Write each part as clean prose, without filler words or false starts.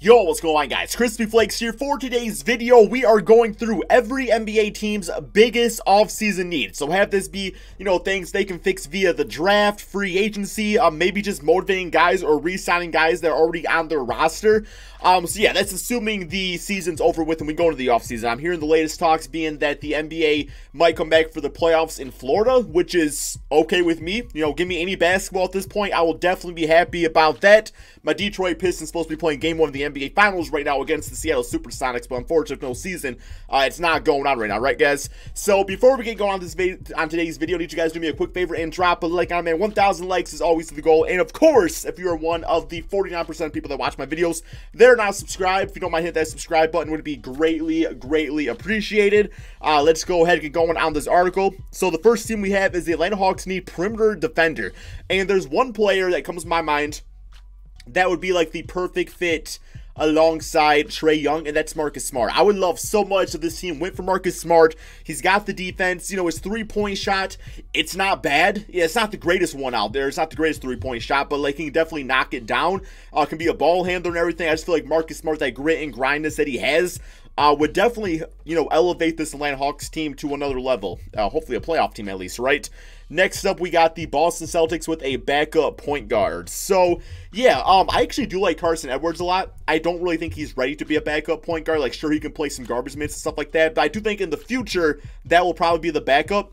Yo, what's going on, guys? Crispy Flakes here. For today's video, we are going through every NBA team's biggest offseason needs. So have this be, things they can fix via the draft, free agency, maybe just motivating guys or re-signing guys that are already on their roster. So yeah, that's assuming the season's over with and we go into the offseason. I'm hearing the latest talks being that the NBA might come back for the playoffs in Florida, which is okay with me. Give me any basketball at this point. I will definitely be happy about that. My Detroit Pistons supposed to be playing game 1 of the NBA Finals right now against the Seattle Supersonics, but unfortunately, no season. It's not going on right now, right, guys? So before we get going on today's video, I need you guys to do me a quick favor and drop a like on, man. 1,000 likes is always the goal. And of course, if you are one of the 49% of people that watch my videos, they're not subscribed. If you don't mind, hit that subscribe button. It would be greatly appreciated. Let's go ahead and get going on this article. So the first team we have is the Atlanta Hawks need perimeter defender, and there's one player that comes to my mind that would be like the perfect fit alongside Trae Young, and that's Marcus Smart. I would love so much if this team went for Marcus Smart. He's got the defense. His three-point shot, it's not bad. Yeah, it's not the greatest one out there. It's not the greatest three-point shot, but like he can definitely knock it down. Can be a ball handler and everything. I just feel like Marcus Smart, that grit and grindness that he has, would definitely, elevate this Atlanta Hawks team to another level. Hopefully a playoff team at least, right? Next up, we got the Boston Celtics with a backup point guard. So, yeah, I actually do like Carson Edwards a lot. I don't really think he's ready to be a backup point guard. Like, sure, he can play some garbage minutes and stuff like that, but I do think in the future, that will probably be the backup.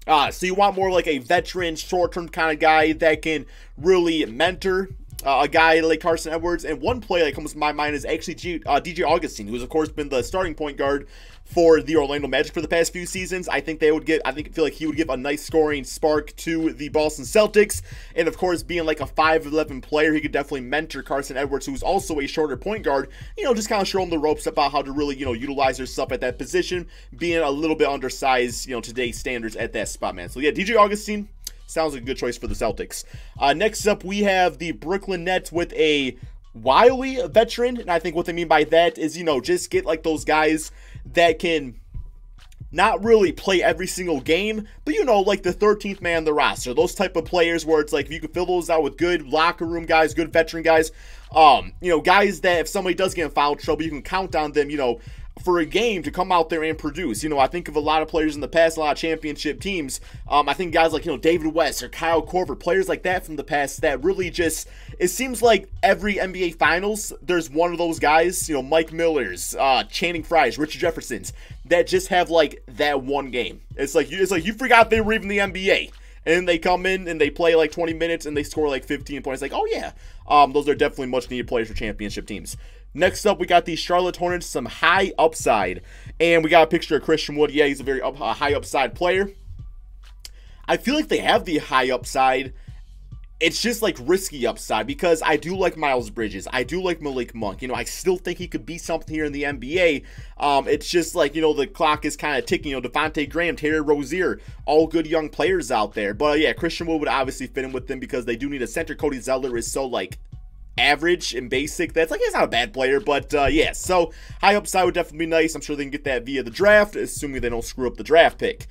So you want more like a veteran, short-term kind of guy that can really mentor a guy like Carson Edwards. And one play that comes to my mind is actually DJ Augustin, who's of course been the starting point guard for the Orlando Magic for the past few seasons. I feel like he would give a nice scoring spark to the Boston Celtics. And of course, being like a 5'11" player, he could definitely mentor Carson Edwards, who's also a shorter point guard, just kind of show him the ropes about how to really, utilize their stuff at that position, being a little bit undersized, today's standards at that spot, man. So yeah, DJ Augustin sounds like a good choice for the Celtics. Next up, we have the Brooklyn Nets with a Wily veteran, and I think what they mean by that is, just get like those guys that can not really play every single game, but like the 13th man on the roster, those type of players where it's like if you can fill those out with good locker room guys, good veteran guys, guys that if somebody does get in foul trouble, you can count on them, for a game to come out there and produce. I think of a lot of players in the past, a lot of championship teams. I think guys like, David West or Kyle Korver, players like that from the past that really just, it seems like every NBA Finals, there's one of those guys, Mike Millers, Channing Frye's, Richard Jefferson's, that just have like that one game. It's like you forgot they were even the NBA. And they come in and they play like 20 minutes and they score like 15 points. Like, oh yeah, those are definitely much needed players for championship teams. Next up, we got the Charlotte Hornets, some high upside. And we got a picture of Christian Wood. Yeah, he's a very high upside player. I feel like they have the high upside. It's just like risky upside because I do like Miles Bridges. I do like Malik Monk. I still think he could be something here in the NBA. It's just like, the clock is kind of ticking. Devontae Graham, Terry Rozier, all good young players out there. But yeah, Christian Wood would obviously fit in with them because they do need a center. Cody Zeller is so like average and basic. That's like, he's not a bad player, but yeah, so high upside would definitely be nice. I'm sure they can get that via the draft, assuming they don't screw up the draft pick.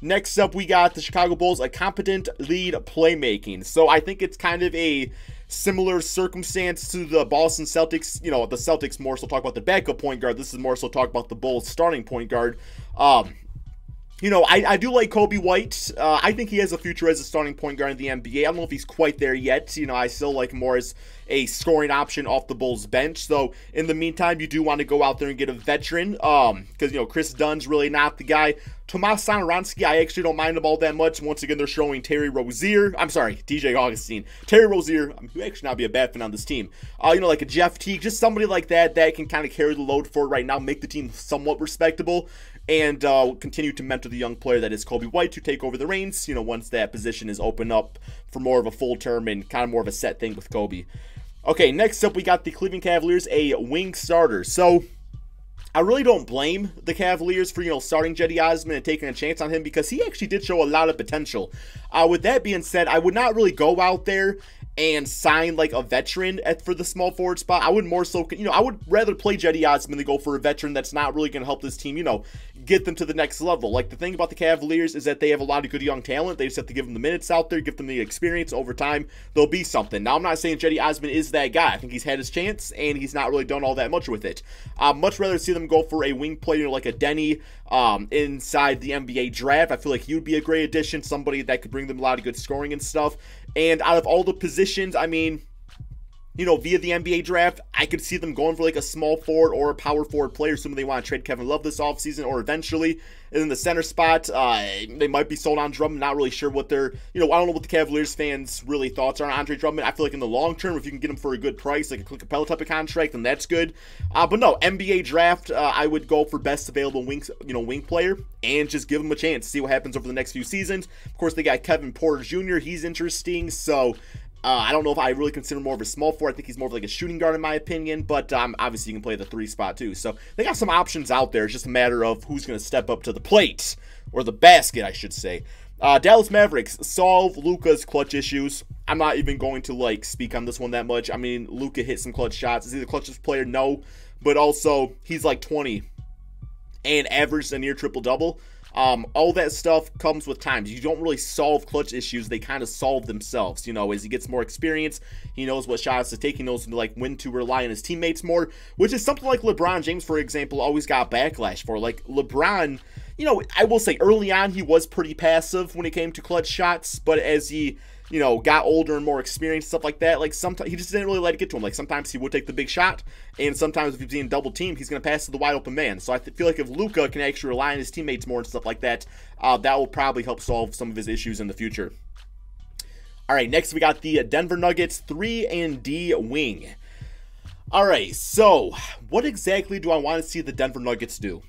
Next up, we got the Chicago Bulls, a competent lead playmaking. So I think it's kind of a similar circumstance to the Boston Celtics. The Celtics more so talk about the backup point guard. This is more so talk about the Bulls starting point guard. I do like Kobe White. I think he has a future as a starting point guard in the NBA. I don't know if he's quite there yet. I still like him more as a scoring option off the Bulls bench. So in the meantime, you do want to go out there and get a veteran. Because, Chris Dunn's really not the guy. Tomas Satoransky, I actually don't mind him all that much. Once again, they're showing Terry Rozier. I'm sorry, DJ Augustin. Terry Rozier, who actually not be a bad fit on this team. Like a Jeff Teague, just somebody like that can kind of carry the load for it right now, make the team somewhat respectable, and continue to mentor the young player that is Kobe White to take over the reins, once that position is open up for more of a full term and kind of more of a set thing with Kobe. Okay, next up, we got the Cleveland Cavaliers, a wing starter. So I really don't blame the Cavaliers for, starting Cedi Osman and taking a chance on him because he actually did show a lot of potential. With that being said, I would not really go out there and sign like a veteran for the small forward spot. I would more so, I would rather play Cedi Osman than go for a veteran that's not really going to help this team, get them to the next level. Like, the thing about the Cavaliers is that they have a lot of good young talent. They just have to give them the minutes out there, give them the experience. Over time, they'll be something. Now, I'm not saying Cedi Osman is that guy. I think he's had his chance, and he's not really done all that much with it. I'd much rather see them go for a wing player like a Denny inside the NBA draft. I feel like he would be a great addition, somebody that could bring them a lot of good scoring and stuff. And out of all the positions, I mean, you know, via the NBA draft, I could see them going for like a small forward or a power forward player, assuming they want to trade Kevin Love this offseason or eventually. And in the center spot, they might be sold on Drummond. Not really sure what they're, you know, I don't know what the Cavaliers fans' really thoughts are on Andre Drummond. I feel like in the long term, if you can get him for a good price, like a Clint Capella type of contract, then that's good. But no, NBA draft, I would go for best available wing player and just give him a chance, see what happens over the next few seasons. Of course, they got Kevin Porter Jr. He's interesting, so I don't know if I really consider him more of a small forward. I think he's more of like a shooting guard in my opinion, but obviously you can play the 3 spot too. So they got some options out there. It's just a matter of who's going to step up to the plate, or the basket, I should say. Dallas Mavericks solve Luka's clutch issues. I'm not even going to like speak on this one that much. I mean, Luka hit some clutch shots. Is he the clutchest player? No, but also he's like 20 and averaged a near triple-double. All that stuff comes with time. You don't really solve clutch issues. They kind of solve themselves. You know, as he gets more experience, he knows what shots to take. He knows like when to rely on his teammates more, which is something like LeBron James, for example, always got backlash for. Like LeBron, you know, I will say early on he was pretty passive when it came to clutch shots, but as he, you know, got older and more experienced, stuff like that, like sometimes he just didn't really let it get to him. Like sometimes he would take the big shot, and sometimes if he's being double teamed, he's going to pass to the wide open man. So I feel like if Luka can actually rely on his teammates more and stuff like that, that will probably help solve some of his issues in the future. All right, next we got the Denver Nuggets 3-and-D wing. All right, so what exactly do I want to see the Denver Nuggets do?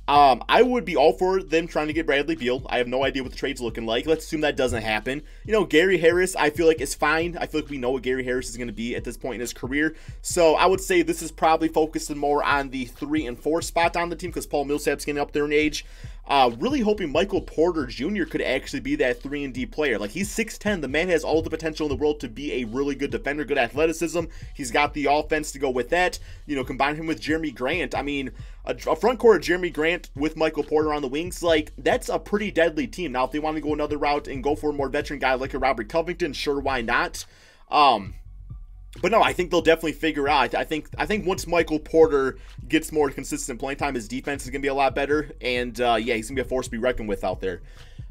I would be all for them trying to get Bradley Beal. I have no idea what the trade's looking like. Let's assume that doesn't happen. You know, Gary Harris, I feel like is fine. I feel like we know what Gary Harris is going to be at this point in his career. So I would say this is probably focusing more on the 3 and 4 spot on the team because Paul Millsap's getting up there in age. Really hoping Michael Porter Jr. could actually be that 3-and-D player. Like, he's 6'10". The man has all the potential in the world to be a really good defender, good athleticism. He's got the offense to go with that. You know, combine him with Jeremy Grant. I mean, a front court of Jeremy Grant with Michael Porter on the wings, like, that's a pretty deadly team. Now, if they want to go another route and go for a more veteran guy like a Robert Covington, sure, why not? But no, I think they'll definitely figure out. I think once Michael Porter gets more consistent playing time, his defense is going to be a lot better. And, yeah, he's going to be a force to be reckoned with out there.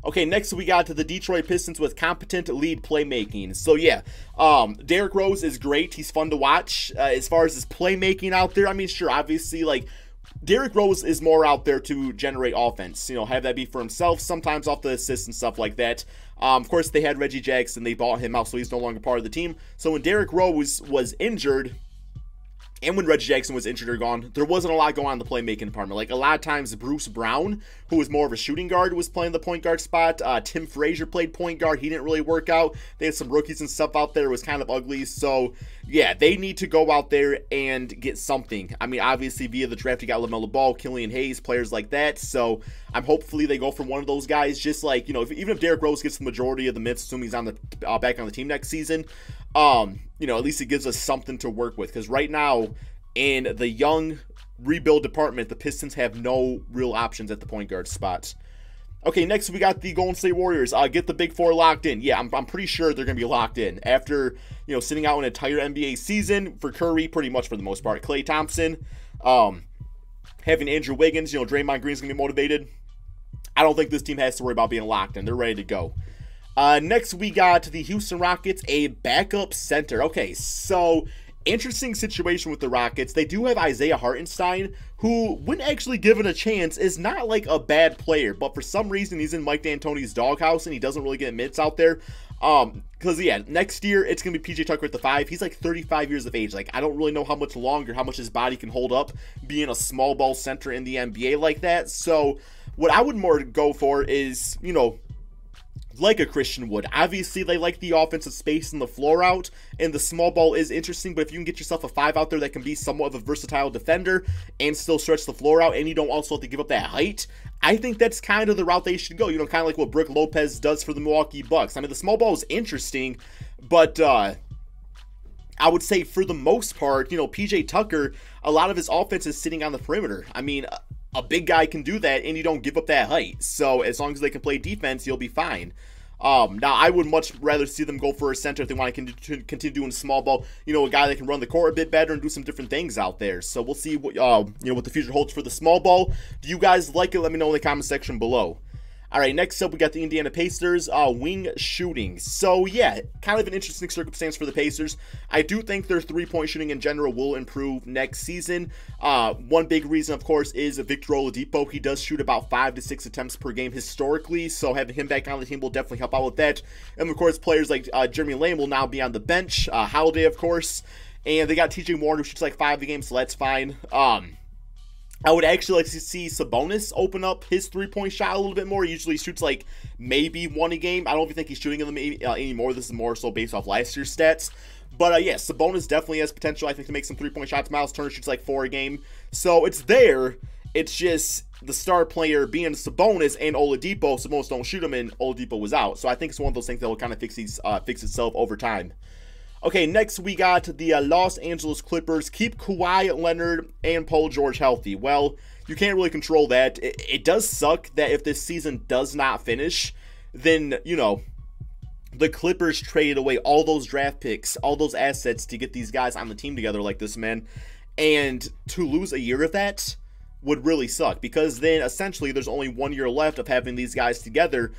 Okay, next we got to the Detroit Pistons with competent lead playmaking. So, yeah, Derrick Rose is great. He's fun to watch. As far as his playmaking out there, I mean, sure, obviously, like, Derrick Rose is more out there to generate offense, you know, have that be for himself, sometimes off the assists and stuff like that. Of course, they had Reggie Jackson. They bought him out, so he's no longer part of the team. So when Derrick Rose was injured, and when Reggie Jackson was injured or gone, there wasn't a lot going on in the playmaking department. Like, a lot of times, Bruce Brown, who was more of a shooting guard, was playing the point guard spot. Tim Frazier played point guard. He didn't really work out. They had some rookies and stuff out there. It was kind of ugly. So, yeah, they need to go out there and get something. I mean, obviously, via the draft, you got LaMelo Ball, Killian Hayes, players like that. So, hopefully they go for one of those guys. Just like, you know, even if Derrick Rose gets the majority of the minutes, assuming he's on the back on the team next season, you know, at least it gives us something to work with. Because right now, in the young rebuild department, the Pistons have no real options at the point guard spots. Okay, next we got the Golden State Warriors. Get the Big Four locked in. Yeah, I'm pretty sure they're going to be locked in. After, you know, sitting out an entire NBA season for Curry, pretty much for the most part. Klay Thompson, having Andrew Wiggins, you know, Draymond Green's going to be motivated. I don't think this team has to worry about being locked in. They're ready to go. Next we got the Houston Rockets, a backup center. Okay, so interesting situation with the Rockets. They do have Isaiah Hartenstein, who, when actually given a chance, is not like a bad player, but for some reason he's in Mike D'Antoni's doghouse and he doesn't really get minutes out there. Because yeah, next year it's gonna be PJ Tucker at the 5. He's like 35 years of age. Like, I don't really know how much longer, how much his body can hold up being a small ball center in the NBA like that. So what I would more go for is, you know, like a Christian Wood. Obviously, they like the offensive space and the floor out, and the small ball is interesting, but if you can get yourself a 5 out there that can be somewhat of a versatile defender and still stretch the floor out, and you don't also have to give up that height, I think that's kind of the route they should go. You know, kind of like what Brook Lopez does for the Milwaukee Bucks. I mean, the small ball is interesting, but I would say for the most part, you know, PJ Tucker, a lot of his offense is sitting on the perimeter. I mean, a big guy can do that, and you don't give up that height. So as long as they can play defense, you'll be fine. Now, I would much rather see them go for a center if they want to continue doing small ball. You know, a guy that can run the court a bit better and do some different things out there. So we'll see what what the future holds for the small ball. Do you guys like it? Let me know in the comment section below. All right, next up, we got the Indiana Pacers, wing shooting. So, yeah, kind of an interesting circumstance for the Pacers. I do think their three-point shooting in general will improve next season. One big reason, of course, is Victor Oladipo. He does shoot about 5 to 6 attempts per game historically, so having him back on the team will definitely help out with that. And, of course, players like Jeremy Lamb will now be on the bench. Holiday, of course. And they got TJ Warren, who shoots like 5 a game, so that's fine. I would actually like to see Sabonis open up his three-point shot a little bit more. He usually shoots like maybe 1 a game. I don't even think he's shooting them anymore. This is more so based off last year's stats. But yeah, Sabonis definitely has potential, I think, to make some three-point shots. Miles Turner shoots like 4 a game. So it's there. It's just the star player being Sabonis and Oladipo. Sabonis don't shoot him, and Oladipo was out. So I think it's one of those things that will kind of fix itself over time. Okay, next we got the Los Angeles Clippers. Keep Kawhi Leonard and Paul George healthy. Well, you can't really control that. It does suck that if this season does not finish, then, you know, the Clippers traded away all those draft picks, all those assets to get these guys on the team together like this, man. And to lose a year of that would really suck, because then essentially there's only 1 year left of having these guys together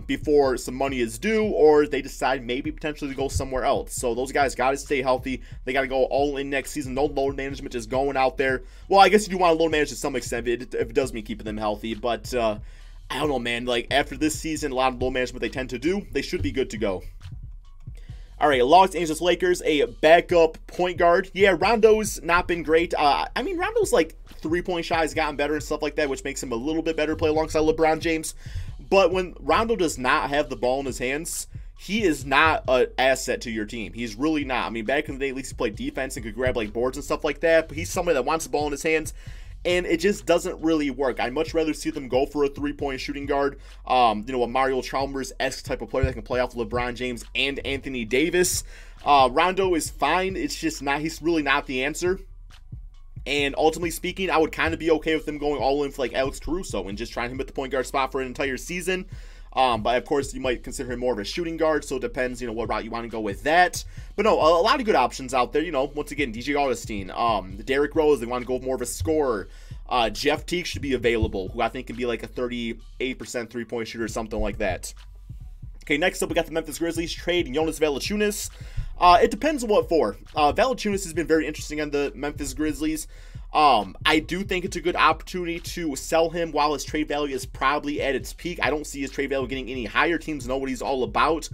before some money is due, or they decide maybe potentially to go somewhere else. So those guys got to stay healthy. They got to go all in next season. No load management is going out there. Well, I guess you do want to load manage to some extent if it does mean keeping them healthy. But I don't know, man. Like, after this season, a lot of load management they tend to do, they should be good to go. All right, Los Angeles Lakers, a backup point guard. Yeah, Rondo's not been great. I mean, Rondo's like three-point shot has gotten better and stuff like that, which makes him a little bit better to play alongside LeBron James. But when Rondo does not have the ball in his hands, he is not an asset to your team. He's really not. I mean, back in the day, at least he played defense and could grab like boards and stuff like that. But he's somebody that wants the ball in his hands, and it just doesn't really work. I'd much rather see them go for a three-point shooting guard. You know, a Mario Chalmers-esque type of player that can play off LeBron James and Anthony Davis. Rondo is fine. It's just not. He's really not the answer. And ultimately speaking, I would kind of be okay with them going all in for like Alex Caruso and just trying him at the point guard spot for an entire season. But of course, you might consider him more of a shooting guard, so it depends, you know, what route you want to go with that. But no, a lot of good options out there. You know, once again, DJ Augustine, Derrick Rose, they want to go more of a scorer. Jeff Teague should be available, who I think can be like a 38% three-point shooter or something like that. Okay, next up, we got the Memphis Grizzlies trade Jonas Valanciunas. It depends on what for. Valanciunas has been very interesting on the Memphis Grizzlies. I do think it's a good opportunity to sell him while his trade value is probably at its peak. I don't see his trade value getting any higher. Teams know what he's all about.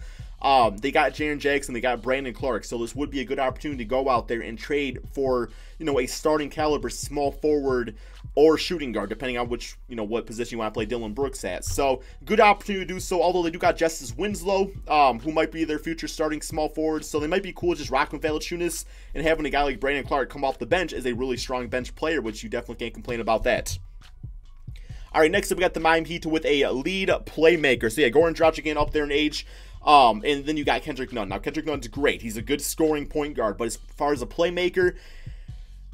They got Jaren Jackson, they got Brandon Clark, so this would be a good opportunity to go out there and trade for, you know, a starting caliber small forward or shooting guard, depending on which, you know, what position you want to play Dylan Brooks at. So, good opportunity to do so, although they do got Justice Winslow, who might be their future starting small forward, so they might be cool just rocking Valanciunas and having a guy like Brandon Clark come off the bench as a really strong bench player, which you definitely can't complain about that. All right, next up, we got the Miami Heat with a lead playmaker. So, yeah, Goran Dragic up there in age. And then you got Kendrick Nunn. Now, Kendrick Nunn's great. He's a good scoring point guard, but as far as a playmaker,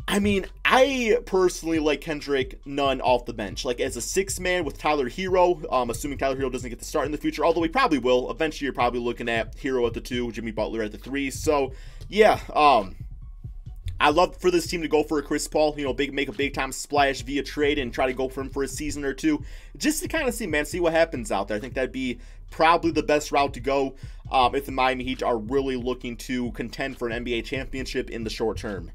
I mean, I personally like Kendrick Nunn off the bench. Like, as a sixth man with Tyler Hero, assuming Tyler Hero doesn't get to start in the future, although he probably will. Eventually, you're probably looking at Hero at the 2, Jimmy Butler at the 3. So, yeah, I love for this team to go for a Chris Paul, you know, make a big-time splash via trade and try to go for him for a season or two, just to kind of see what happens out there. I think that'd be probably the best route to go if the Miami Heat are really looking to contend for an NBA championship in the short term.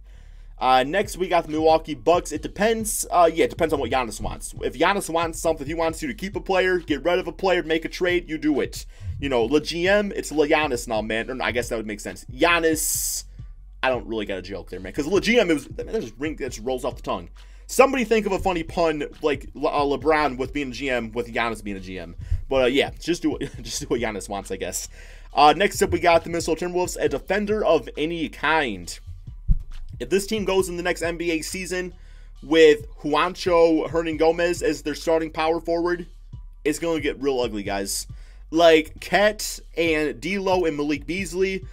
Next, we got the Milwaukee Bucks. It depends. It depends on what Giannis wants. If Giannis wants something, he wants you to keep a player, get rid of a player, make a trade, you do it. You know, Le GM, it's Le Giannis now, man. Or, I guess that would make sense. Giannis, I don't really got a joke there, man. Because Le GM, that just rolls off the tongue. Somebody think of a funny pun like LeBron with being a GM, with Giannis being a GM. But yeah, just do what Giannis wants, I guess. Next up, we got the Minnesota Timberwolves, a defender of any kind. If this team goes in the next NBA season with Juancho Hernan-Gomez as their starting power forward, it's going to get real ugly, guys. Like, Ket and D'Lo and Malik Beasley,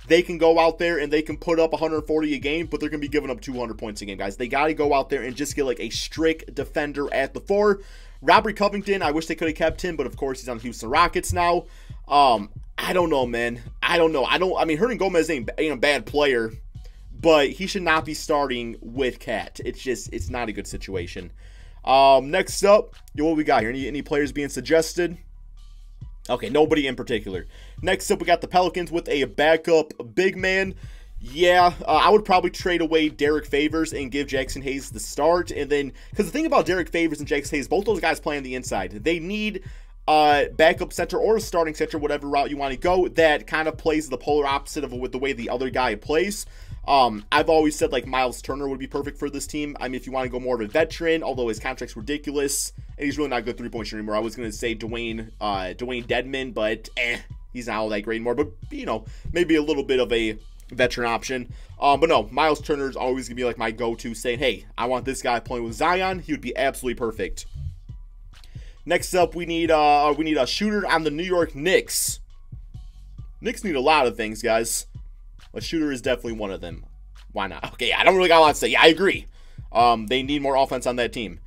they can go out there and they can put up 140 a game, but they're going to be giving up 200 points a game, guys. They got to go out there and just get like a strict defender at the 4. Robert Covington, I wish they could have kept him, but of course he's on the Houston Rockets now. I don't know, man. I don't know. I mean, Hernan Gomez ain't a bad player, but he should not be starting with Cat. It's not a good situation. Next up, what we got here? Any players being suggested? Okay, nobody in particular. Next up, we got the Pelicans with a backup big man. Yeah, I would probably trade away Derek Favors and give Jackson Hayes the start. And then, because the thing about Derek Favors and Jackson Hayes, both those guys play on the inside. They need backup center or a starting center, whatever route you want to go, that kind of plays the polar opposite of with the way the other guy plays. I've always said like Miles Turner would be perfect for this team. I mean, if you want to go more of a veteran, although his contract's ridiculous and he's really not a good three-point shooter anymore. I was going to say Dwayne Dedman, but he's not all that great anymore. But, you know, maybe a little bit of a veteran option. But no, Miles Turner is always going to be like my go-to, saying, hey, I want this guy playing with Zion. He would be absolutely perfect. Next up, we need a shooter on the New York Knicks. Knicks need a lot of things, guys. A shooter is definitely one of them. Why not? Okay, I don't really got a lot to say. Yeah, I agree. They need more offense on that team.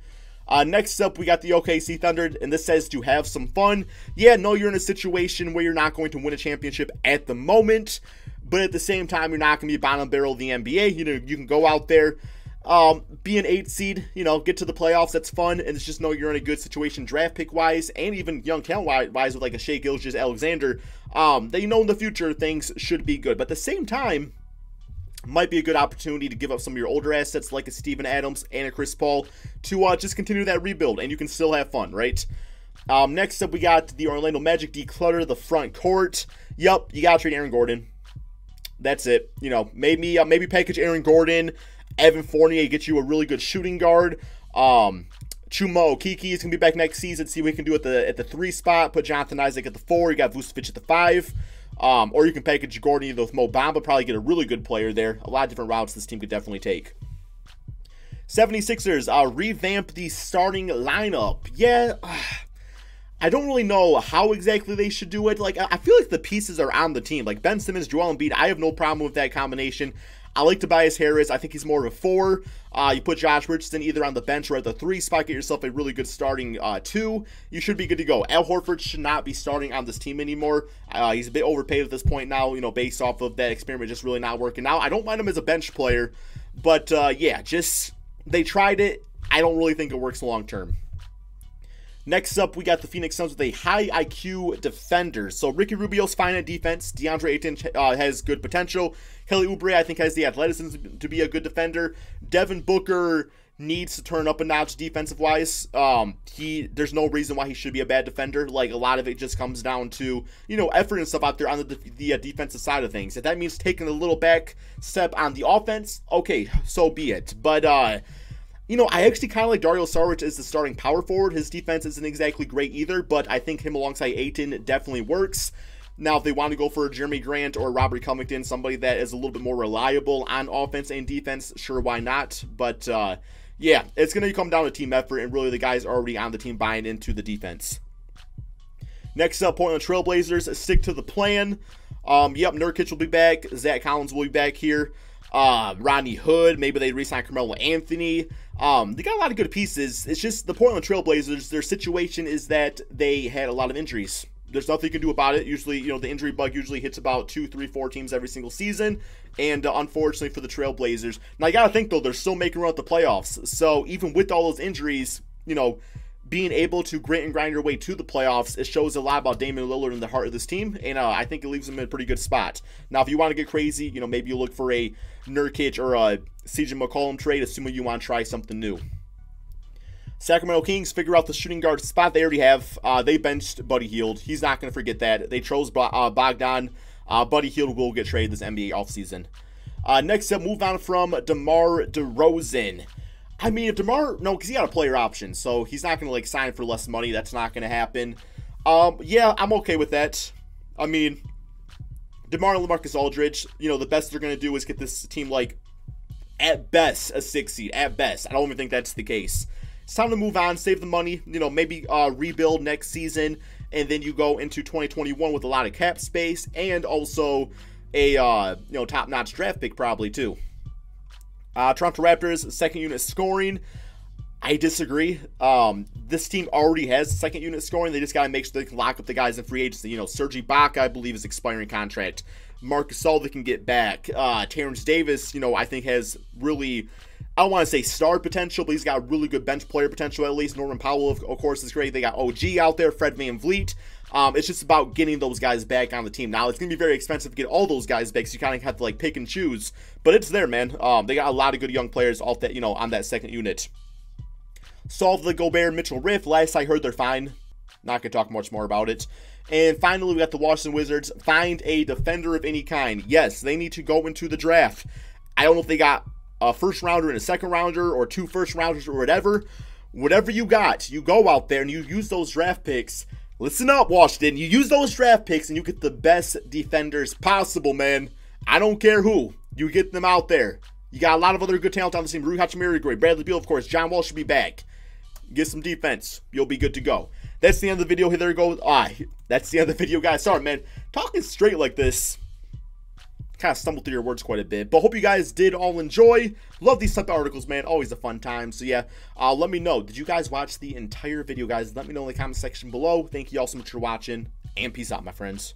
Next up, we got the OKC Thunder, and this says to have some fun. Yeah, no, you're in a situation where you're not going to win a championship at the moment, but at the same time, you're not going to be bottom barrel of the NBA. You know, you can go out there, be an 8 seed, you know, get to the playoffs. That's fun, and it's just know you're in a good situation draft pick wise, and even young talent wise with like a Shai Gilgeous-Alexander. That you know in the future things should be good, but at the same time, might be a good opportunity to give up some of your older assets like a Steven Adams and a Chris Paul to just continue that rebuild, and you can still have fun, right? Next up, we got the Orlando Magic declutter the front court. Yup, you gotta trade Aaron Gordon. That's it. You know, maybe package Aaron Gordon, Evan Fournier, get you a really good shooting guard. Chuma Okeke is gonna be back next season. See what we can do at the 3 spot. Put Jonathan Isaac at the 4. You got Vucevic at the 5. Or you can package Gordon either with Mo Bamba, probably get a really good player there. A lot of different routes this team could definitely take. 76ers, revamp the starting lineup. Yeah, I don't really know how exactly they should do it. Like, I feel like the pieces are on the team. Like, Ben Simmons, Joel Embiid, I have no problem with that combination. I like Tobias Harris. I think he's more of a 4. You put Josh Richardson either on the bench or at the 3 spot. Get yourself a really good starting 2. You should be good to go. Al Horford should not be starting on this team anymore. He's a bit overpaid at this point now, you know, based off of that experiment just really not working out. I don't mind him as a bench player, but yeah, just they tried it. I don't really think it works long term. Next up, we got the Phoenix Suns with a high IQ defender. So Ricky Rubio's fine at defense. DeAndre Ayton has good potential. Kelly Oubre, I think, has the athleticism to be a good defender. Devin Booker needs to turn up a notch defensive-wise. There's no reason why he should be a bad defender. Like, a lot of it just comes down to, you know, effort and stuff out there on the defensive side of things. If that means taking a little back step on the offense, okay, so be it. But, you know, I actually kind of like Dario Saric as the starting power forward. His defense isn't exactly great either, but I think him alongside Ayton definitely works. Now, if they want to go for a Jeremy Grant or Robert Covington, somebody that is a little bit more reliable on offense and defense, sure, why not? But, yeah, it's going to come down to team effort, and really the guys already on the team buying into the defense. Next up, Portland Trailblazers, stick to the plan. Yep, Nurkic will be back. Zach Collins will be back here. Rodney Hood, maybe they re-sign Carmelo Anthony. They got a lot of good pieces. It's just the Portland Trailblazers, their situation is that they had a lot of injuries. There's nothing you can do about it. Usually, you know, the injury bug usually hits about 2, 3, 4 teams every single season. And unfortunately for the Trailblazers. Now, you got to think, though, they're still making a run at the playoffs. So even with all those injuries, you know, being able to grit and grind your way to the playoffs, it shows a lot about Damian Lillard in the heart of this team. And I think it leaves them in a pretty good spot. Now, if you want to get crazy, you know, maybe you look for a Nurkic or a CJ McCollum trade, assuming you want to try something new. Sacramento Kings figure out the shooting guard spot they already have. They benched Buddy Hield. He's not going to forget that. They chose Bogdan. Buddy Hield will get traded this NBA offseason. Next up, move on from DeMar DeRozan. I mean, if DeMar, no, because he got a player option, so he's not going to, like, sign for less money. That's not going to happen. Yeah, I'm okay with that. I mean, DeMar and LaMarcus Aldridge, you know, the best they're going to do is get this team, like, at best, a 6 seed. At best. I don't even think that's the case. It's time to move on, save the money, you know, maybe rebuild next season, and then you go into 2021 with a lot of cap space, and also a top-notch draft pick probably too. Toronto Raptors, second unit scoring. I disagree. This team already has second unit scoring. They just got to make sure they can lock up the guys in free agency. Serge Ibaka, I believe, is expiring contract. Marcus Salve can get back. Terrence Davis, I think has really, I don't want to say star potential, but he's got really good bench player potential at least. Norman Powell, of course, is great. They got OG out there, Fred VanVleet. It's just about getting those guys back on the team. Now, it's going to be very expensive to get all those guys back, so you kind of have to, pick and choose. But it's there, man. They got a lot of good young players off that, on that second unit. Solve the Gobert Mitchell riff. Last I heard, they're fine. Not going to talk much more about it. And finally, we got the Washington Wizards. Find a defender of any kind. Yes, they need to go into the draft. I don't know if they got a first rounder and a second rounder or 2 first rounders or whatever. Whatever you got, you go out there and you use those draft picks. Listen up, Washington. You use those draft picks and you get the best defenders possible, man. I don't care who. You get them out there. You got a lot of other good talent on the team. Rui Hachimura, great. Bradley Beal, of course. John Wall should be back. Get some defense. You'll be good to go. That's the end of the video. Here, there goes. That's the end of the video, guys. Sorry, man. Talking straight like this. Kind of stumbled through your words quite a bit. But hope you guys did all enjoy. Love these type of articles, man. Always a fun time. So, yeah. Let me know. Did you guys watch the entire video, guys? Let me know in the comment section below. Thank you all so much for watching. And peace out, my friends.